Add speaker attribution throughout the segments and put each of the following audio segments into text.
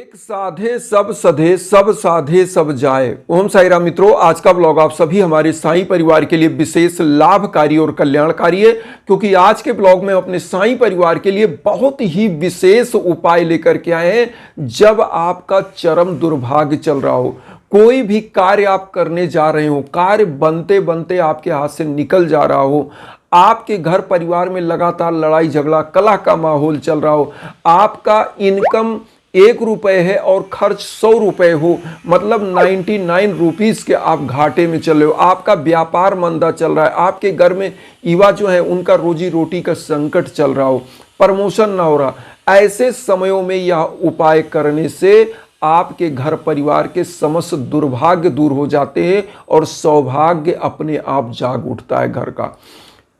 Speaker 1: एक साधे सब सधे, सब साधे सब जाए। ओम साई राम मित्रों, आज का ब्लॉग आप सभी हमारे साईं परिवार के लिए विशेष लाभकारी और कल्याणकारी है, क्योंकि आज के ब्लॉग में अपने साईं परिवार के लिए बहुत ही विशेष उपाय लेकर के आए हैं। जब आपका चरम दुर्भाग्य चल रहा हो, कोई भी कार्य आप करने जा रहे हो, कार्य बनते बनते आपके हाथ से निकल जा रहा हो, आपके घर परिवार में लगातार लड़ाई झगड़ा कलह का माहौल चल रहा हो, आपका इनकम 1 रुपए है और खर्च 100 रुपए हो, मतलब 99 रुपीस के आप घाटे में चल रहे हो, आपका व्यापार मंदा चल रहा है, आपके घर में युवा जो है उनका रोजी रोटी का संकट चल रहा हो, प्रमोशन ना हो रहा, ऐसे समयों में यह उपाय करने से आपके घर परिवार के समस्त दुर्भाग्य दूर हो जाते हैं और सौभाग्य अपने आप जाग उठता है घर का।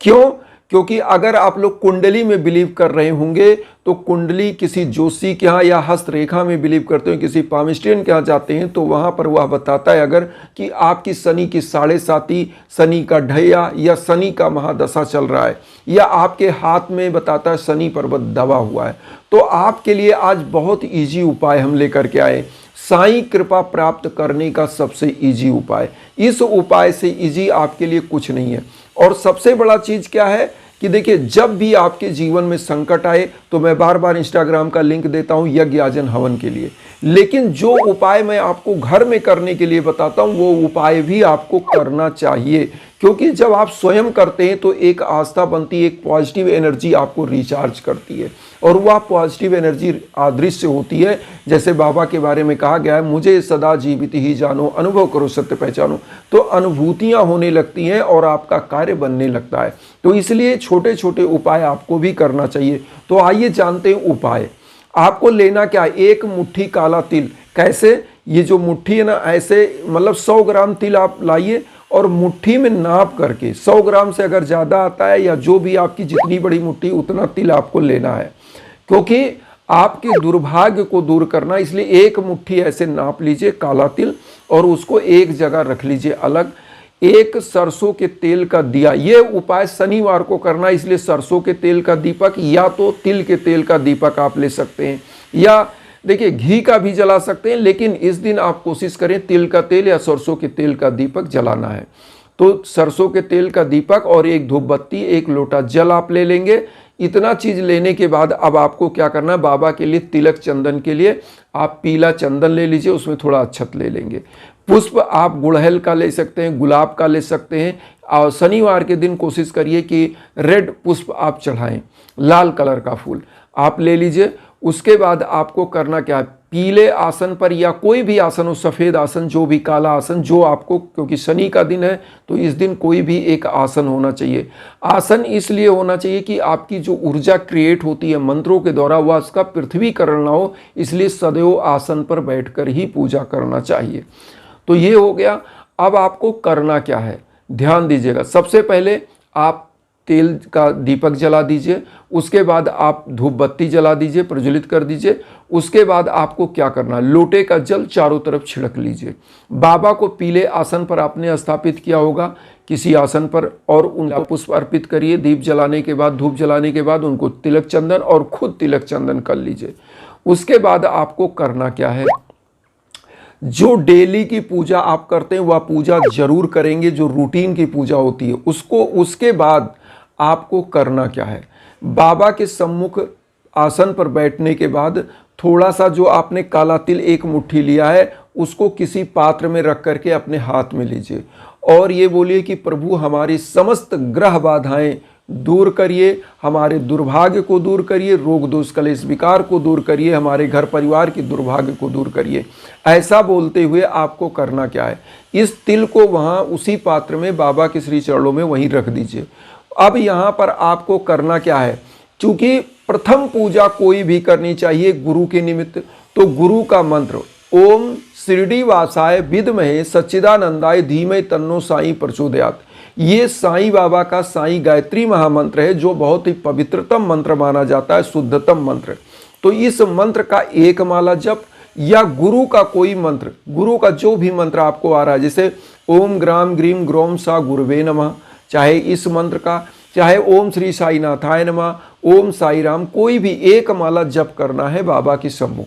Speaker 1: क्यों? क्योंकि अगर आप लोग कुंडली में बिलीव कर रहे होंगे तो कुंडली किसी जोशी के यहाँ या हस्तरेखा में बिलीव करते हो, किसी पामिस्ट्रियन के यहाँ जाते हैं तो वहाँ पर वह बताता है अगर कि आपकी शनि की 7.5, शनि का ढैया या शनि का महादशा चल रहा है, या आपके हाथ में बताता है शनि पर्वत दबा हुआ है, तो आपके लिए आज बहुत ईजी उपाय हम लेकर के आए। साईं कृपा प्राप्त करने का सबसे ईजी उपाय। इस उपाय से ईजी आपके लिए कुछ नहीं है। और सबसे बड़ा चीज क्या है कि देखिए, जब भी आपके जीवन में संकट आए तो मैं बार बार इंस्टाग्राम का लिंक देता हूं यज्ञ याजन हवन के लिए, लेकिन जो उपाय मैं आपको घर में करने के लिए बताता हूं वो उपाय भी आपको करना चाहिए, क्योंकि जब आप स्वयं करते हैं तो एक आस्था बनती है, एक पॉजिटिव एनर्जी आपको रिचार्ज करती है और वह पॉजिटिव एनर्जी अदृश्य होती है। जैसे बाबा के बारे में कहा गया है, मुझे सदा जीवित ही जानो, अनुभव करो सत्य पहचानो, तो अनुभूतियां होने लगती हैं और आपका कार्य बनने लगता है। तो इसलिए छोटे छोटे उपाय आपको भी करना चाहिए। तो आइए जानते हैं उपाय। आपको लेना क्या है? 1 मुट्ठी काला तिल। कैसे? ये जो मुट्ठी है ना, ऐसे मतलब 100 ग्राम तिल आप लाइए और मुट्ठी में नाप करके, 100 ग्राम से अगर ज़्यादा आता है या जो भी आपकी जितनी बड़ी मुट्ठी उतना तिल आपको लेना है, क्योंकि आपके दुर्भाग्य को दूर करना, इसलिए 1 मुट्ठी ऐसे नाप लीजिए काला तिल और उसको एक जगह रख लीजिए अलग। 1 सरसों के तेल का दिया, ये उपाय शनिवार को करना, इसलिए सरसों के तेल का दीपक या तो तिल के तेल का दीपक आप ले सकते हैं, या देखिए घी का भी जला सकते हैं, लेकिन इस दिन आप कोशिश करें तिल का तेल या सरसों के तेल का दीपक जलाना है। तो सरसों के तेल का दीपक और 1 धूप बत्ती, 1 लोटा जल आप ले लेंगे। इतना चीज लेने के बाद अब आपको क्या करना है, बाबा के लिए तिलक चंदन के लिए आप पीला चंदन ले लीजिए, उसमें थोड़ा अक्षत ले लेंगे। पुष्प आप गुड़हल का ले सकते हैं, गुलाब का ले सकते हैं, और शनिवार के दिन कोशिश करिए कि रेड पुष्प आप चढ़ाएं, लाल कलर का फूल आप ले लीजिए। उसके बाद आपको करना क्या है, पीले आसन पर या कोई भी आसन हो, सफ़ेद आसन, जो भी काला आसन जो आपको, क्योंकि शनि का दिन है तो इस दिन कोई भी एक आसन होना चाहिए। आसन इसलिए होना चाहिए कि आपकी जो ऊर्जा क्रिएट होती है मंत्रों के द्वारा वह उसका पृथ्वीकरण ना हो, इसलिए सदैव आसन पर बैठकर ही पूजा करना चाहिए। तो ये हो गया। अब आपको करना क्या है, ध्यान दीजिएगा। सबसे पहले आप तेल का दीपक जला दीजिए, उसके बाद आप धूप बत्ती जला दीजिए, प्रज्वलित कर दीजिए। उसके बाद आपको क्या करना है, लोटे का जल चारों तरफ छिड़क लीजिए। बाबा को पीले आसन पर आपने स्थापित किया होगा किसी आसन पर, और उनको पुष्प अर्पित करिए। दीप जलाने के बाद, धूप जलाने के बाद उनको तिलक चंदन और खुद तिलक चंदन कर लीजिए। उसके बाद आपको करना क्या है, जो डेली की पूजा आप करते हैं वह पूजा जरूर करेंगे, जो रूटीन की पूजा होती है उसको। उसके बाद आपको करना क्या है, बाबा के सम्मुख आसन पर बैठने के बाद थोड़ा सा जो आपने काला तिल 1 मुट्ठी लिया है उसको किसी पात्र में रख करके अपने हाथ में लीजिए और ये बोलिए कि प्रभु हमारी समस्त ग्रह बाधाएं दूर करिए, हमारे दुर्भाग्य को दूर करिए, रोग दोष कलेश विकार को दूर करिए, हमारे घर परिवार के दुर्भाग्य को दूर करिए। ऐसा बोलते हुए आपको करना क्या है, इस तिल को वहाँ उसी पात्र में बाबा के श्री चरणों में वहीं रख दीजिए। अब यहाँ पर आपको करना क्या है, चूंकि प्रथम पूजा कोई भी करनी चाहिए गुरु के निमित्त, तो गुरु का मंत्र ओम शिरडी वासाय विद्महे सच्चिदानंदाय धीमहि तन्नो साईं प्रचोदयात्, ये साईं बाबा का साईं गायत्री महामंत्र है, जो बहुत ही पवित्रतम मंत्र माना जाता है, शुद्धतम मंत्र। तो इस मंत्र का 1 माला जप, या गुरु का कोई मंत्र, गुरु का जो भी मंत्र आपको आ रहा है, जैसे ओम ग्राम ग्रीम ग्रोम सा गुरुवे नमः, चाहे इस मंत्र का, चाहे ओम श्री साई नाथाय नमः, ओम साई राम, कोई भी 1 माला जप करना है बाबा के सम्मुख।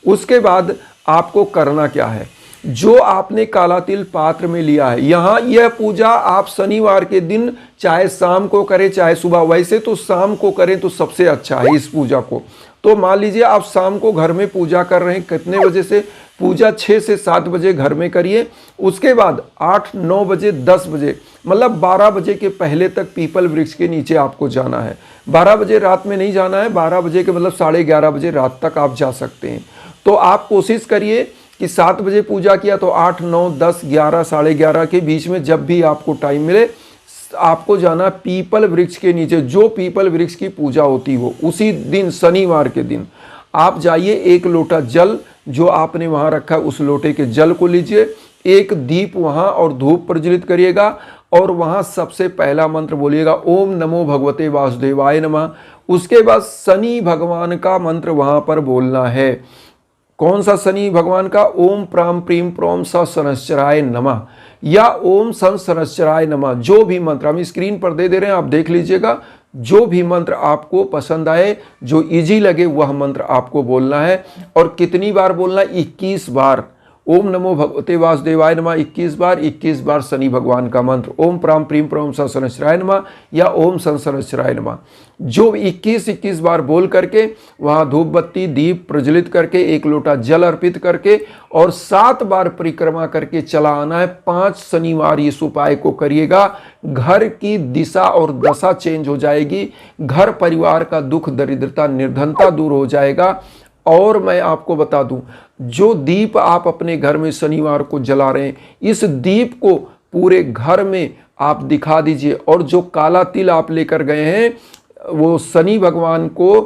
Speaker 1: उसके बाद आपको करना क्या है, जो आपने काला तिल पात्र में लिया है, यहाँ यह पूजा आप शनिवार के दिन चाहे शाम को करें चाहे सुबह, वैसे तो शाम को करें तो सबसे अच्छा है इस पूजा को। तो मान लीजिए आप शाम को घर में पूजा कर रहे हैं, कितने बजे से पूजा, 6 से 7 बजे घर में करिए। उसके बाद 8, 9 बजे, 10 बजे, मतलब 12 बजे के पहले तक पीपल वृक्ष के नीचे आपको जाना है। 12 बजे रात में नहीं जाना है, 12 बजे के मतलब 11:30 बजे रात तक आप जा सकते हैं। तो आप कोशिश करिए कि 7 बजे पूजा किया तो 8, 9, 10, 11, 11:30 के बीच में जब भी आपको टाइम मिले आपको जाना पीपल वृक्ष के नीचे। जो पीपल वृक्ष की पूजा होती हो उसी दिन, शनिवार के दिन आप जाइए, 1 लोटा जल जो आपने वहां रखा है उस लोटे के जल को लीजिए, एक दीप वहां और धूप प्रज्वलित करिएगा और वहां सबसे पहला मंत्र बोलिएगा ओम नमो भगवते वासुदेवाय नमः। उसके बाद शनि भगवान का मंत्र वहां पर बोलना है। कौन सा शनि भगवान का? ओम प्राम प्रीम प्रोम स शनश्चराय नमः या ओम सन शनश्चराय नमः। जो भी मंत्र हम स्क्रीन पर दे रहे हैं, आप देख लीजिएगा। जो भी मंत्र आपको पसंद आए, जो इजी लगे, वह मंत्र आपको बोलना है। और कितनी बार बोलना है? 21 बार। ओम नमो भगवते वासुदेवाय नमः 21 बार, 21 बार शनि भगवान का मंत्र ओम प्राम प्रीम प्रोम स शनश्चराय नमः या ओम सन शनश्चराय नमः। जो 21 बार बोल करके वहाँ धूप बत्ती दीप प्रज्वलित करके 1 लोटा जल अर्पित करके और 7 बार परिक्रमा करके चला आना है। 5 शनिवार इस उपाय को करिएगा। घर की दिशा और दशा चेंज हो जाएगी, घर परिवार का दुख दरिद्रता निर्धनता दूर हो जाएगा। और मैं आपको बता दूं, जो दीप आप अपने घर में शनिवार को जला रहे हैं, इस दीप को पूरे घर में आप दिखा दीजिए। और जो काला तिल आप लेकर गए हैं, वो शनि भगवान को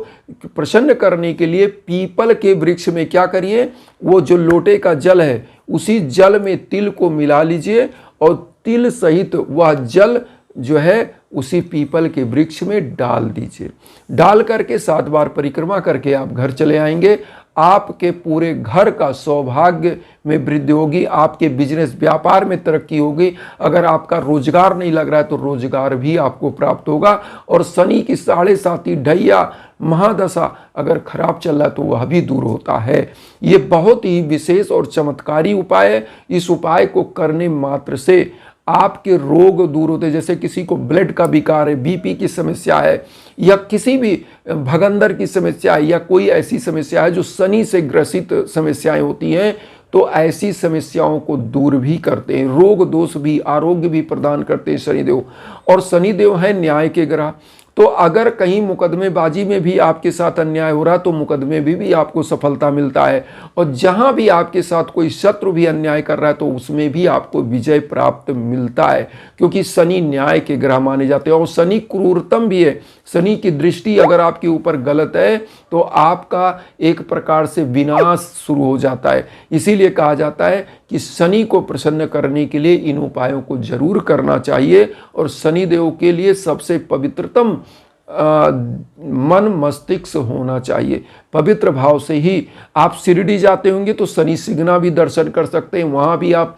Speaker 1: प्रसन्न करने के लिए पीपल के वृक्ष में क्या करिए, वो जो लोटे का जल है उसी जल में तिल को मिला लीजिए और तिल सहित वह जल जो है उसी पीपल के वृक्ष में डाल दीजिए। डाल करके 7 बार परिक्रमा करके आप घर चले आएंगे। आपके पूरे घर का सौभाग्य में वृद्धि होगी, आपके बिजनेस व्यापार में तरक्की होगी। अगर आपका रोजगार नहीं लग रहा है तो रोजगार भी आपको प्राप्त होगा। और शनि की 7.5 ढैया महादशा अगर खराब चल रहा है तो वह भी दूर होता है। ये बहुत ही विशेष और चमत्कारी उपाय है। इस उपाय को करने मात्र से आपके रोग दूर होते, जैसे किसी को ब्लड का विकार है, बीपी की समस्या है या किसी भी भगंदर की समस्या है या कोई ऐसी समस्या है जो शनि से ग्रसित समस्याएं होती हैं, तो ऐसी समस्याओं को दूर भी करते हैं। रोग दोष भी, आरोग्य भी प्रदान करते हैं शनिदेव। और शनिदेव है न्याय के ग्रह। तो अगर कहीं मुकदमेबाजी में भी आपके साथ अन्याय हो रहा तो मुकदमे भी आपको सफलता मिलता है। और जहां भी आपके साथ कोई शत्रु भी अन्याय कर रहा है तो उसमें भी आपको विजय प्राप्त मिलता है, क्योंकि शनि न्याय के ग्रह माने जाते हैं। और शनि क्रूरतम भी है। शनि की दृष्टि अगर आपके ऊपर गलत है तो आपका एक प्रकार से विनाश शुरू हो जाता है। इसीलिए कहा जाता है कि शनि को प्रसन्न करने के लिए इन उपायों को जरूर करना चाहिए। और शनि देव के लिए सबसे पवित्रतम मन मस्तिष्क होना चाहिए। पवित्र भाव से ही आप शिरडी जाते होंगे तो शनि सिग्ना भी दर्शन कर सकते हैं। वहाँ भी आप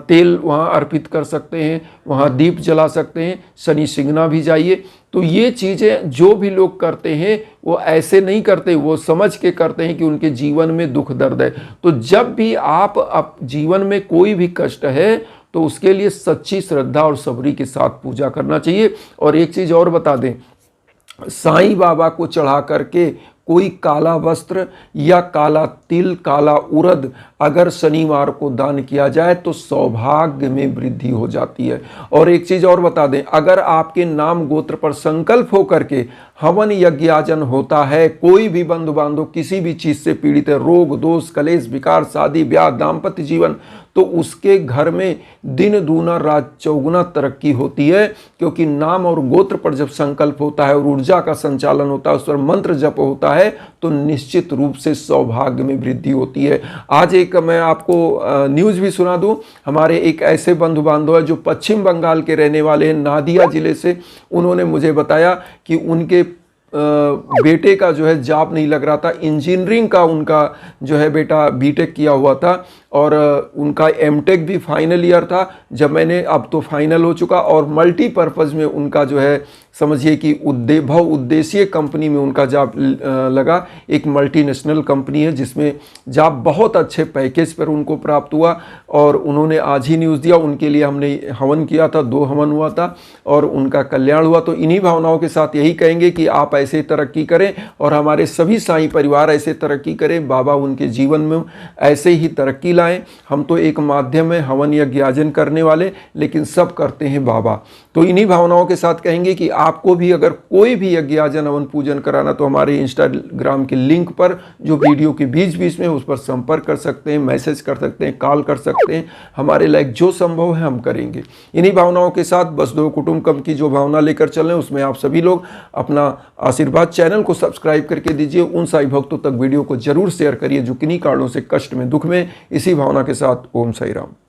Speaker 1: तेल वहाँ अर्पित कर सकते हैं, वहाँ दीप जला सकते हैं। शनि सिग्ना भी जाइए। तो ये चीज़ें जो भी लोग करते हैं वो ऐसे नहीं करते, वो समझ के करते हैं कि उनके जीवन में दुख दर्द है। तो जब भी आप जीवन में कोई भी कष्ट है तो उसके लिए सच्ची श्रद्धा और सबरी के साथ पूजा करना चाहिए। और एक चीज़ और बता दें, साईं बाबा को चढ़ा करके कोई काला वस्त्र या काला तिल, काला उड़द अगर शनिवार को दान किया जाए तो सौभाग्य में वृद्धि हो जाती है। और एक चीज़ और बता दें, अगर आपके नाम गोत्र पर संकल्प हो करके हवन यज्ञाजन होता है, कोई भी बंधु बांधव किसी भी चीज़ से पीड़ित है, रोग दोष कलेश विकार शादी ब्याह दाम्पत्य जीवन, तो उसके घर में दिन दूना रात चौगुना तरक्की होती है। क्योंकि नाम और गोत्र पर जब संकल्प होता है और ऊर्जा का संचालन होता है, उस पर मंत्र जप होता है तो निश्चित रूप से सौभाग्य में वृद्धि होती है। आज एक मैं आपको न्यूज़ भी सुना दूं। हमारे एक ऐसे बंधु बांधव है जो पश्चिम बंगाल के रहने वाले हैं, नादिया जिले से। उन्होंने मुझे बताया कि उनके बेटे का जो है जॉब नहीं लग रहा था, इंजीनियरिंग का उनका जो है बेटा बीटेक किया हुआ था और उनका एमटेक भी फाइनल ईयर था जब मैंने, अब तो फाइनल हो चुका, और मल्टीपर्पज़ में उनका जो है समझिए कि बहु उद्देशीय कंपनी में उनका जॉब लगा। एक मल्टीनेशनल कंपनी है जिसमें जॉब बहुत अच्छे पैकेज पर उनको प्राप्त हुआ, और उन्होंने आज ही न्यूज़ दिया, उनके लिए हमने हवन किया था, 2 हवन हुआ था और उनका कल्याण हुआ। तो इन्हीं भावनाओं के साथ यही कहेंगे कि आप ऐसे तरक्की करें और हमारे सभी साईं परिवार ऐसे तरक्की करें, बाबा उनके जीवन में ऐसे ही तरक्की लाएं। हम तो एक माध्यम है हवन यज्ञ याजन करने वाले, लेकिन सब करते हैं बाबा। तो इन्हीं भावनाओं के साथ कहेंगे कि आपको भी अगर कोई भी यज्ञ याजन हवन पूजन कराना तो हमारे इंस्टाग्राम के लिंक पर जो वीडियो के बीच बीच में उस पर संपर्क कर सकते हैं, मैसेज कर सकते हैं, कॉल कर सकते हैं। हमारे लायक जो संभव है हम करेंगे। इन्हीं भावनाओं के साथ वसुधैव कुटुंबकम की जो भावना लेकर चल रहे हैं उसमें आप सभी लोग अपना आशीर्वाद, चैनल को सब्सक्राइब करके दीजिए। उन साईं भक्तों तक वीडियो को जरूर शेयर करिए जो किन्हीं कारणों से कष्ट में, दुख में। इसी भावना के साथ ओम साई राम।